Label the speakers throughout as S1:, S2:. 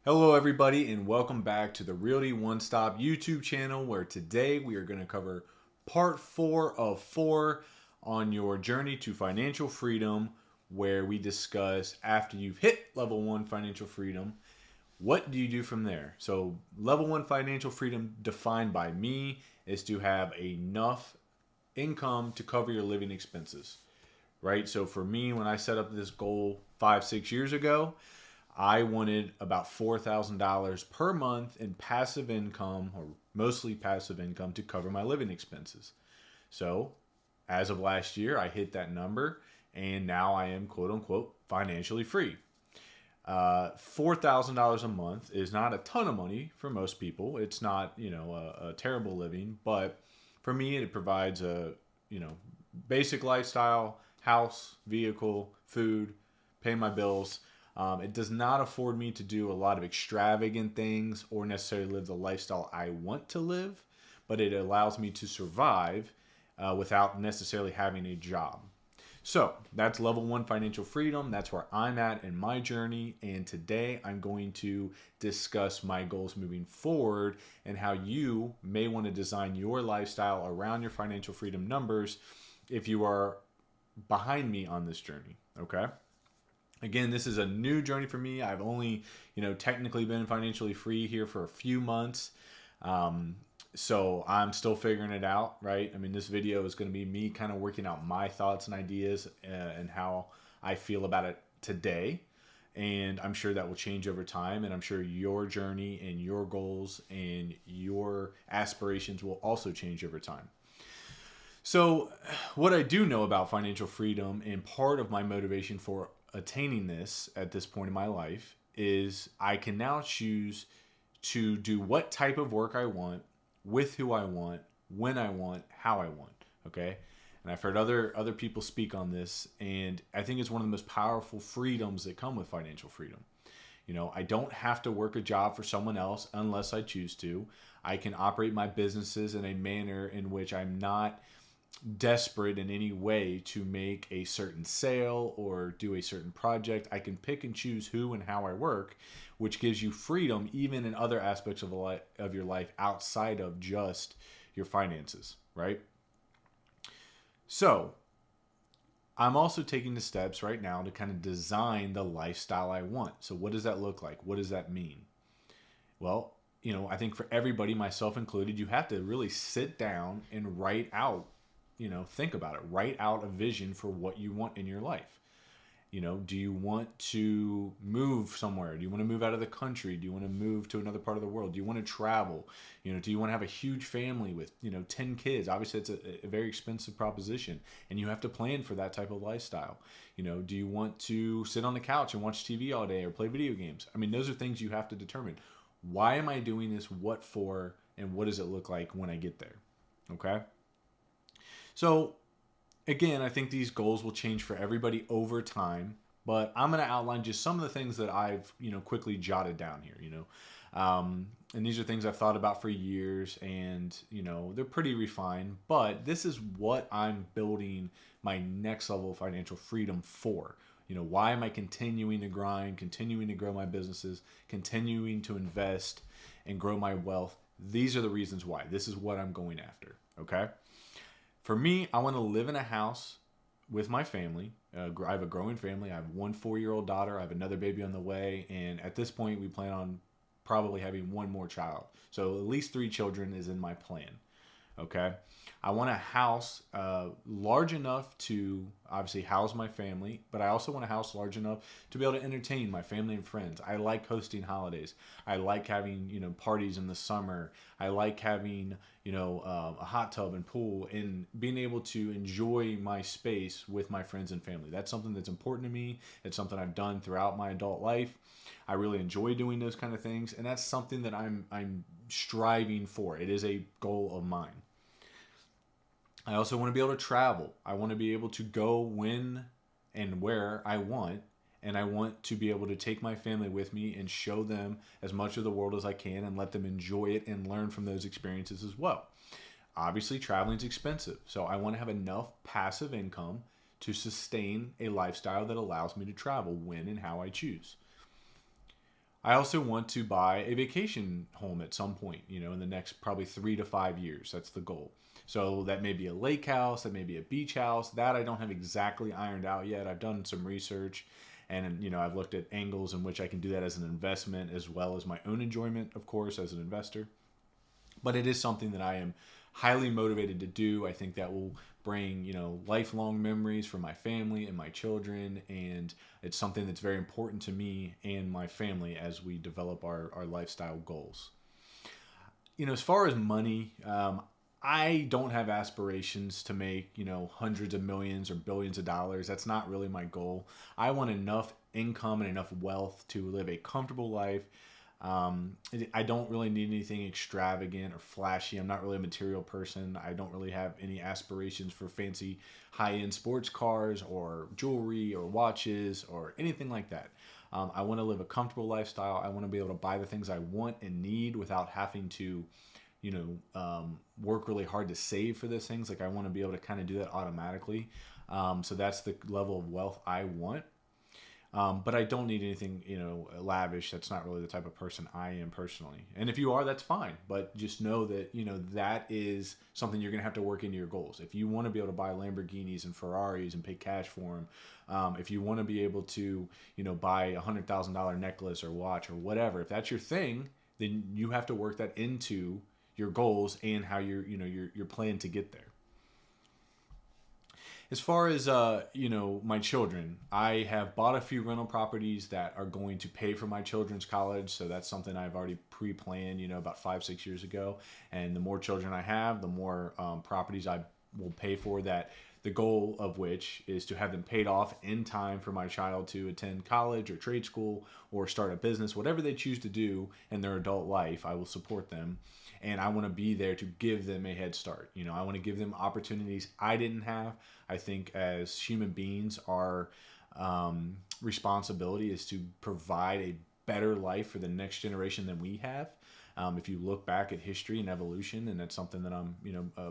S1: Hello, everybody, and welcome back to the Realty One Stop YouTube channel, where today we are going to cover part 4 of 4 on your journey to financial freedom, where we discuss after you've hit level 1 financial freedom, what do you do from there? So, level 1 financial freedom, defined by me, is to have enough income to cover your living expenses, right? So, for me, when I set up this goal 5-6 years ago, I wanted about $4,000 per month in passive income, or mostly passive income, to cover my living expenses. So, as of last year, I hit that number, and now I am quote unquote financially free. $4,000 a month is not a ton of money for most people. It's not, a terrible living, but for me, it provides a, basic lifestyle, house, vehicle, food, pay my bills. It does not afford me to do a lot of extravagant things or necessarily live the lifestyle I want to live, but it allows me to survive without necessarily having a job. So that's level 1 financial freedom. That's where I'm at in my journey. And today I'm going to discuss my goals moving forward and how you may want to design your lifestyle around your financial freedom numbers if you are behind me on this journey. Okay. Again, this is a new journey for me. I've only, technically been financially free here for a few months. So I'm still figuring it out, right? I mean, this video is going to be me kind of working out my thoughts and ideas and how I feel about it today. And I'm sure that will change over time. And I'm sure your journey and your goals and your aspirations will also change over time. So what I do know about financial freedom, and part of my motivation for attaining this at this point in my life, is I can now choose to do what type of work I want, with who I want, when I want, how I want. Okay. And I've heard other people speak on this, and I think it's one of the most powerful freedoms that come with financial freedom. I don't have to work a job for someone else unless I choose to. I can operate my businesses in a manner in which I'm not desperate in any way to make a certain sale or do a certain project. I can pick and choose who and how I work, which gives you freedom even in other aspects of your life outside of just your finances, right? So I'm also taking the steps right now to kind of design the lifestyle I want. So what does that look like? What does that mean? Well, I think for everybody, myself included, you have to really sit down and write out, think about it. Write out a vision for what you want in your life. Do you want to move somewhere? Do you want to move out of the country? Do you want to move to another part of the world? Do you want to travel? Do you want to have a huge family with, 10 kids? Obviously, it's a very expensive proposition, and you have to plan for that type of lifestyle. Do you want to sit on the couch and watch TV all day or play video games? I mean, those are things you have to determine. Why am I doing this? What for? And what does it look like when I get there? Okay. So again, I think these goals will change for everybody over time, but I'm going to outline just some of the things that I've, quickly jotted down here, and these are things I've thought about for years, and, they're pretty refined, but this is what I'm building my next level of financial freedom for. Why am I continuing to grind, continuing to grow my businesses, continuing to invest and grow my wealth? These are the reasons why. This is what I'm going after. Okay. For me, I want to live in a house with my family. I have a growing family. I have one 4-year-old daughter. I have another baby on the way. And at this point, we plan on probably having one more child. So at least 3 children is in my plan. Okay. I want a house large enough to obviously house my family, but I also want a house large enough to be able to entertain my family and friends. I like hosting holidays. I like having, parties in the summer. I like having, a hot tub and pool and being able to enjoy my space with my friends and family. That's something that's important to me. It's something I've done throughout my adult life. I really enjoy doing those kind of things, and that's something that I'm striving for. It is a goal of mine. I also want to be able to travel. I want to be able to go when and where I want. And I want to be able to take my family with me and show them as much of the world as I can and let them enjoy it and learn from those experiences as well. Obviously, traveling is expensive. So I want to have enough passive income to sustain a lifestyle that allows me to travel when and how I choose. I also want to buy a vacation home at some point, in the next probably 3 to 5 years. That's the goal. So that may be a lake house, that may be a beach house. That I don't have exactly ironed out yet. I've done some research, and I've looked at angles in which I can do that as an investment as well as my own enjoyment, of course, as an investor. But it is something that I am highly motivated to do. I think that will bring, lifelong memories for my family and my children. And it's something that's very important to me and my family as we develop our lifestyle goals. As far as money, I don't have aspirations to make, hundreds of millions or billions of dollars. That's not really my goal. I want enough income and enough wealth to live a comfortable life. I don't really need anything extravagant or flashy. I'm not really a material person. I don't really have any aspirations for fancy high-end sports cars or jewelry or watches or anything like that. I want to live a comfortable lifestyle. I want to be able to buy the things I want and need without having to, work really hard to save for those things. Like, I want to be able to kind of do that automatically. So that's the level of wealth I want. But I don't need anything, lavish. That's not really the type of person I am personally. And if you are, that's fine. But just know that, that is something you're going to have to work into your goals. If you want to be able to buy Lamborghinis and Ferraris and pay cash for them, if you want to be able to, buy a $100,000 necklace or watch or whatever, if that's your thing, then you have to work that into your goals and how your plan to get there. As far as, my children, I have bought a few rental properties that are going to pay for my children's college. So that's something I've already pre-planned, about 5-6 years ago. And the more children I have, the more properties I will pay for that. The goal of which is to have them paid off in time for my child to attend college or trade school or start a business, whatever they choose to do in their adult life. I will support them. And I want to be there to give them a head start. I want to give them opportunities I didn't have. I think as human beings, our responsibility is to provide a better life for the next generation than we have. If you look back at history and evolution, and that's something that I'm,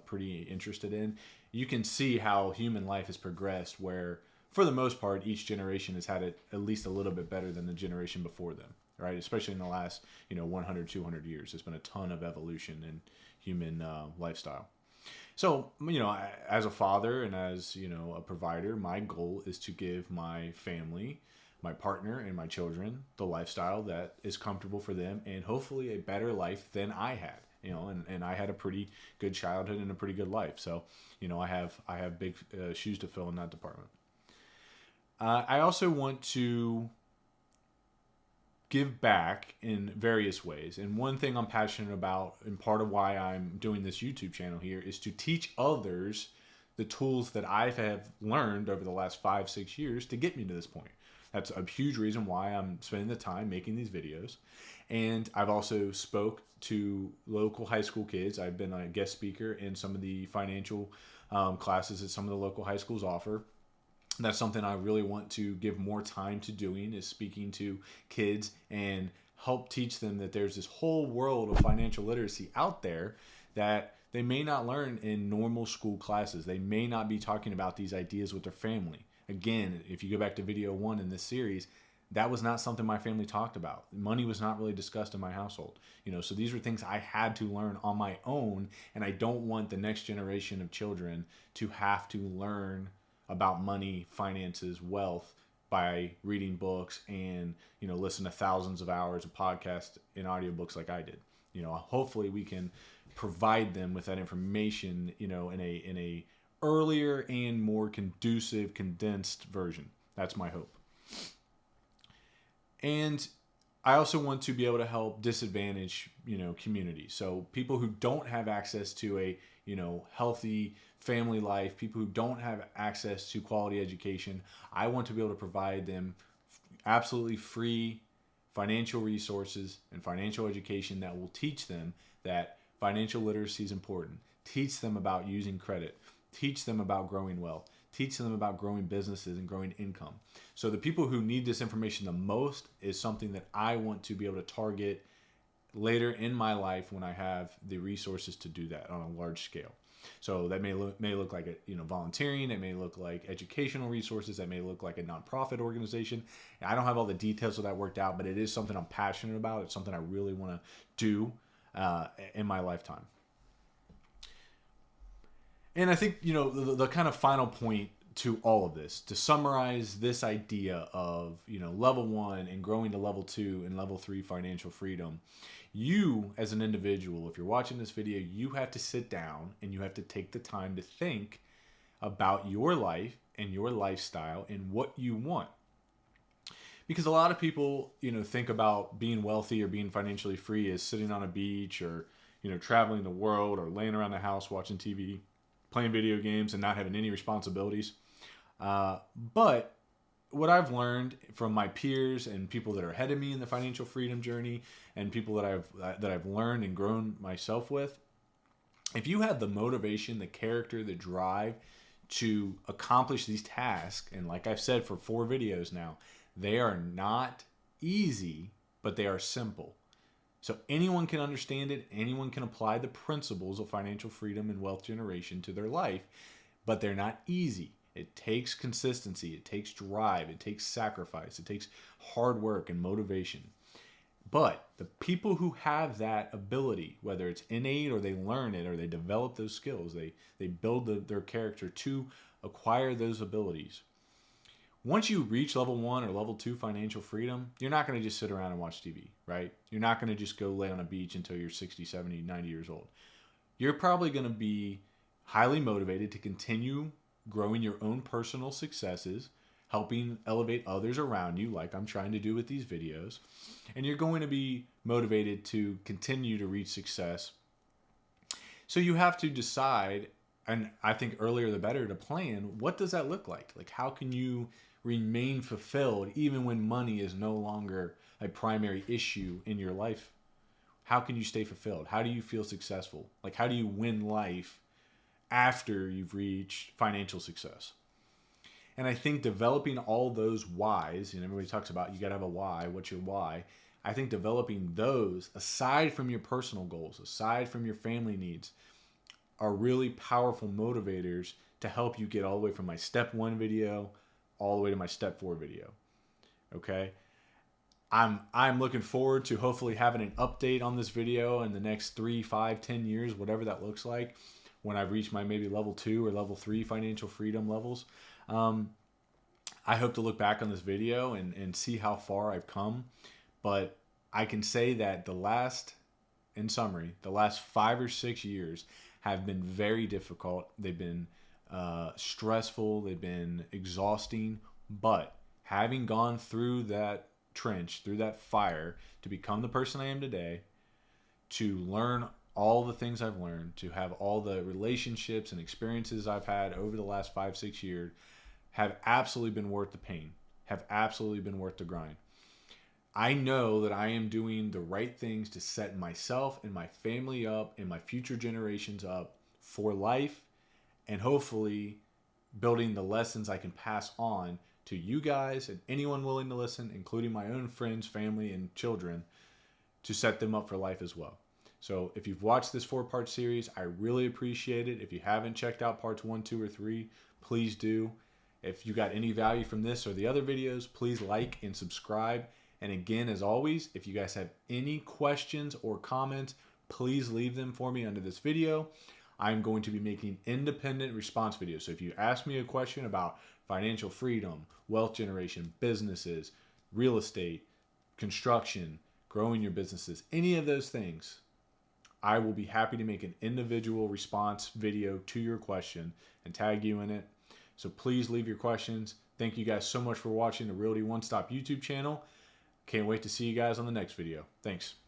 S1: pretty interested in, you can see how human life has progressed where, for the most part, each generation has had it at least a little bit better than the generation before them. Right, especially in the last 100, 200 years, there's been a ton of evolution in human lifestyle. So as a father and as a provider, my goal is to give my family, my partner, and my children the lifestyle that is comfortable for them and hopefully a better life than I had. And I had a pretty good childhood and a pretty good life. So I have big shoes to fill in that department. I also want to give back in various ways. And one thing I'm passionate about, and part of why I'm doing this YouTube channel here, is to teach others the tools that I have learned over the last 5-6 years to get me to this point. That's a huge reason why I'm spending the time making these videos. And I've also spoke to local high school kids. I've been a guest speaker in some of the financial classes that some of the local high schools offer. That's something I really want to give more time to doing, is speaking to kids and help teach them that there's this whole world of financial literacy out there that they may not learn in normal school classes. They may not be talking about these ideas with their family. Again, if you go back to video 1 in this series, that was not something my family talked about. Money was not really discussed in my household. So these were things I had to learn on my own, and I don't want the next generation of children to have to learn about money, finances, wealth by reading books and, listen to thousands of hours of podcasts and audiobooks like I did. Hopefully we can provide them with that information, in a earlier and more conducive, condensed version. That's my hope. And I also want to be able to help disadvantaged, communities. So people who don't have access to a, healthy family life, people who don't have access to quality education, I want to be able to provide them absolutely free financial resources and financial education that will teach them that financial literacy is important, teach them about using credit, teach them about growing wealth, teach them about growing businesses and growing income. So the people who need this information the most is something that I want to be able to target later in my life when I have the resources to do that on a large scale. So that may look like volunteering. It may look like educational resources. That may look like a nonprofit organization. I don't have all the details of that worked out, but it is something I'm passionate about. It's something I really want to do in my lifetime. And I think, the kind of final point to all of this, to summarize this idea of, level 1 and growing to level 2 and level 3 financial freedom, you as an individual, if you're watching this video, you have to sit down and you have to take the time to think about your life and your lifestyle and what you want. Because a lot of people, think about being wealthy or being financially free as sitting on a beach or, traveling the world or laying around the house watching TV, playing video games and not having any responsibilities. But what I've learned from my peers and people that are ahead of me in the financial freedom journey and people that I've learned and grown myself with, if you have the motivation, the character, the drive to accomplish these tasks, and like I've said for 4 videos now, they are not easy, but they are simple. So anyone can understand it. Anyone can apply the principles of financial freedom and wealth generation to their life, but they're not easy. It takes consistency. It takes drive. It takes sacrifice. It takes hard work and motivation. But the people who have that ability, whether it's innate or they learn it or they develop those skills, they build their character to acquire those abilities. Once you reach level 1 or level 2 financial freedom, you're not going to just sit around and watch TV, right? You're not going to just go lay on a beach until you're 60, 70, 90 years old. You're probably going to be highly motivated to continue growing your own personal successes, helping elevate others around you, like I'm trying to do with these videos. And you're going to be motivated to continue to reach success. So you have to decide, and I think earlier the better to plan, what does that look like? Like, how can you remain fulfilled even when money is no longer a primary issue in your life? How can you stay fulfilled? How do you feel successful? Like, how do you win life after you've reached financial success? And I think developing all those whys, and everybody talks about you got to have a why. What's your why? I think developing those, aside from your personal goals, aside from your family needs, are really powerful motivators to help you get all the way from my step 1 video all the way to my step 4 video. Okay? I'm looking forward to hopefully having an update on this video in the next 3, 5, 10 years, whatever that looks like, when I've reached my maybe level 2 or level 3 financial freedom levels. I hope to look back on this video and see how far I've come. But I can say that in summary, the last 5 or 6 years have been very difficult. They've been stressful. They've been exhausting. But having gone through that trench, through that fire, to become the person I am today, to learn all the things I've learned, to have all the relationships and experiences I've had over the last 5, 6 years, have absolutely been worth the pain, have absolutely been worth the grind. I know that I am doing the right things to set myself and my family up and my future generations up for life, and hopefully building the lessons I can pass on to you guys and anyone willing to listen, including my own friends, family, and children, to set them up for life as well. So if you've watched this 4-part series, I really appreciate it. If you haven't checked out parts 1, 2, or 3, please do. If you got any value from this or the other videos, please like and subscribe. And again, as always, if you guys have any questions or comments, please leave them for me under this video. I'm going to be making independent response videos. So if you ask me a question about financial freedom, wealth generation, businesses, real estate, construction, growing your businesses, any of those things, I will be happy to make an individual response video to your question and tag you in it. So please leave your questions. Thank you guys so much for watching the Realty One Stop YouTube channel. Can't wait to see you guys on the next video. Thanks.